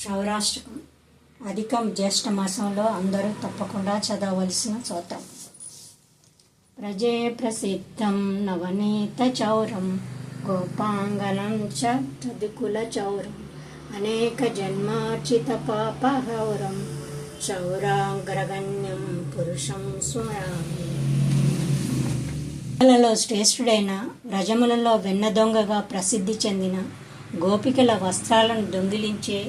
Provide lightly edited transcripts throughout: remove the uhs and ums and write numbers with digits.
చౌరాష్టకం అధికం జ్యేష్ఠ మాసంలో అందరూ తప్పకుండా చదవవలసిన స్తోత్రం. ప్రజే ప్రసిద్ధం నవనీత చౌరం గోపాంగనం చ తదుకుల చౌరం అనేక జన్మార్చిత పాపహౌరం చౌరాగ్రగణ్యం పురుషం స్మరామి. లలో శ్రేష్ఠుడైన వ్రజములలో వెన్న దొంగగా ప్రసిద్ధి చెందిన గోపికల వస్త్రాలను దొంగిలించే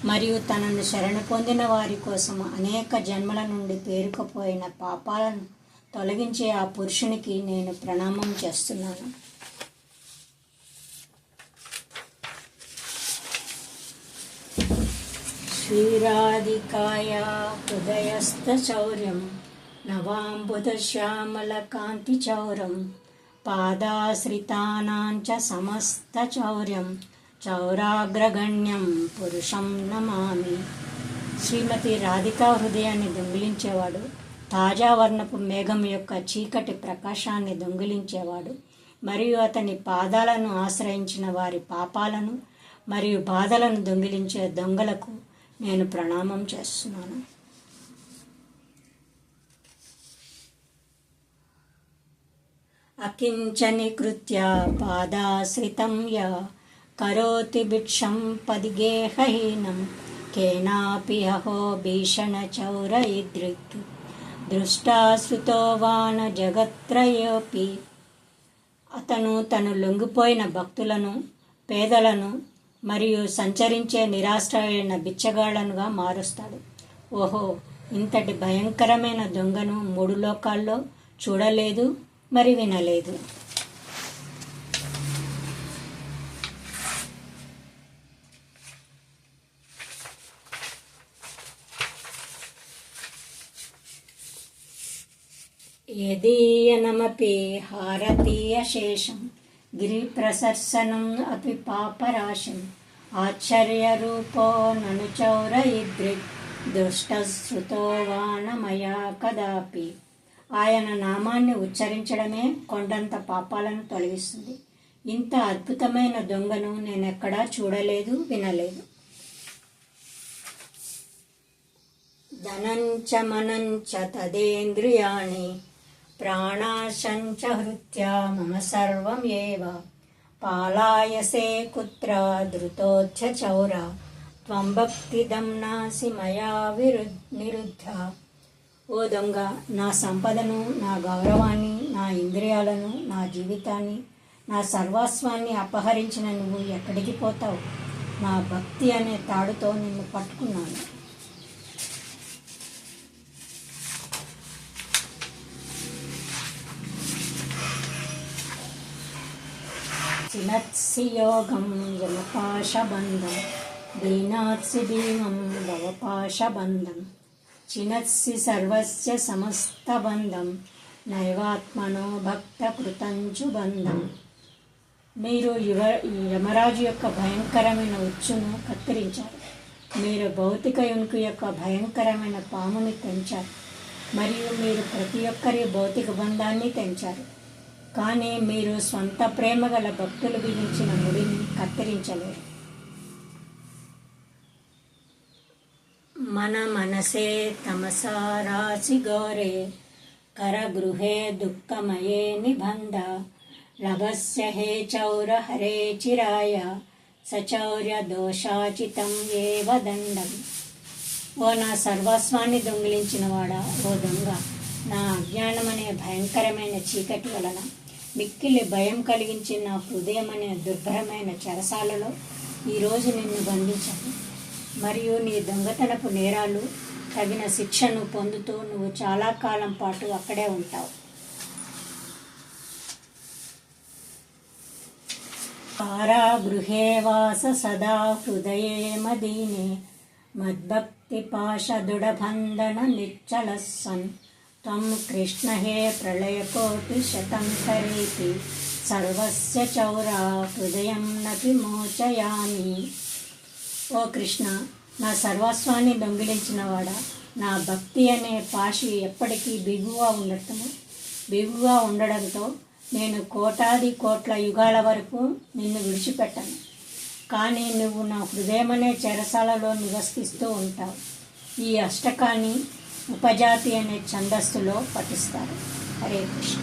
మరియు తనను శరణ పొందిన వారి కోసం అనేక జన్మల నుండి పేరుకుపోయిన పాపాలను తొలగించే ఆ పురుషునికి నేను ప్రణామం చేస్తున్నాను. శ్రీరాధికాయ హృదయస్థ చౌర్యం నవాంబుధ శ్యామల కాంతి చౌరం పాదాశ్రితానాంచ సమస్త చౌర్యం చౌరాగ్రగణ్యం పురుషం నమామి. శ్రీమతి రాధికా హృదయాన్ని దొంగిలించేవాడు, తాజా వర్ణపు మేఘం యొక్క చీకటి ప్రకాశాన్ని దొంగిలించేవాడు మరియు అతని పాదాలను ఆశ్రయించిన వారి పాపాలను మరియు బాధలను దొంగిలించే దొంగలకు నేను ప్రణామం చేస్తున్నాను. అకించని కృత్య పాదాశ్రితం యా కరోతి భిక్షం పదిగేహహీనం కేనాపి అహో భీషణ చౌర ఇదృక్ దృష్టాశ్రుతో వాన జగత్రయోపి. అతను తను లొంగిపోయిన భక్తులను, పేదలను మరియు సంచరించే నిరాశ్రయులైన బిచ్చగాళ్లనుగా మారుస్తాడు. ఓహో, ఇంతటి భయంకరమైన దొంగను 3 లోకాల్లో చూడలేదు మరి వినలేదు. యదీయనమపి హారతీయశేషం గిరిప్రసర్సనం అపి పాపరాశం ఆశ్చర్యరూపో నను చౌర ఇదృక్ దుష్టశ్రుతో వానమయా కదాపి. ఆయన నామాన్ని ఉచ్చరించడమే కొండంత పాపాలను తొలగిస్తుంది. ఇంత అద్భుతమైన దొంగను నేనెక్కడా చూడలేదు వినలేదు. ధనంచ మనంచ తదేంద్రియాణి ప్రాణాశంచ హృత్యా మమ సర్వం ఏవ పాలాయసే కుత్ర ధృతోచ్చ చౌర త్వం భక్తిదం నాసి మయా నిరుద్ధ. ఓ దొంగ, నా సంపదను, నా గౌరవాన్ని, నా ఇంద్రియాలను, నా జీవితాన్ని, నా సర్వస్వాన్ని అపహరించిన నువ్వు ఎక్కడికి పోతావు? నా భక్తి అనే తాడుతో నిన్ను పట్టుకున్నాను. చినత్సి యోగం యమపాశబంధం దీనాత్సి భీమం భవపాశబంధం చినత్సి సర్వస్య సమస్తబంధం నైవాత్మనో భక్త కృతంచు బంధం. మీరు యమరాజు యొక్క భయంకరమైన ఉచ్చును కత్తిరించారు. మీరు భౌతిక యునికి యొక్క భయంకరమైన పాముని తెంచారు మరియు మీరు ప్రతి ఒక్కరి భౌతిక బంధాన్ని తెంచారు. కానీ మీరు స్వంత ప్రేమ గల భక్తులు బిగించిన ముడిని కత్తిరించలేరు. మన మనసే తమసారాసి గౌరే కరగృహే దుఃఖమయే నిబంధ లభస్య హే చౌర హరే చిరాయ సచౌర్య దోషాచితం ఏవ దండం. ఓ నా సర్వస్వాన్ని దొంగిలించిన వాడా, ఓ దొంగ, నా అజ్ఞానం అనే భయంకరమైన చీకటి వలన మిక్కిలి భయం కలిగించిన నా హృదయం అనే దుర్భరమైన చెరసాలలో ఈరోజు నిన్ను బంధించాను మరియు నీ దొంగతనపు నేరాలు తగిన శిక్షను పొందుతూ నువ్వు చాలా కాలం పాటు అక్కడే ఉంటావు. కారాగృహే వాస సదా హృదయే మదీనే మద్భక్తి పాశదుడబంధన నిశ్చలస్సన్ త్వం కృష్ణ హే ప్రళయకోటి శతం కరేతి సర్వస్య చౌరా హృదయం నపి మోచయామి. ఓ కృష్ణ, నా సర్వస్వాన్ని దొంగిలించినవాడా, నా భక్తి అనే పాశి ఎప్పటికీ బిగుగా ఉండడంతో నేను కోటాది కోట్ల యుగాల వరకు నిన్ను విడిచిపెట్టను. కానీ నువ్వు నా హృదయమనే చెరసాలలో నివసిస్తూ ఉంటావు. ఈ అష్టకాన్ని ఉపజాతి అనే ఛందస్సులో పఠిస్తారు. హరే కృష్ణ.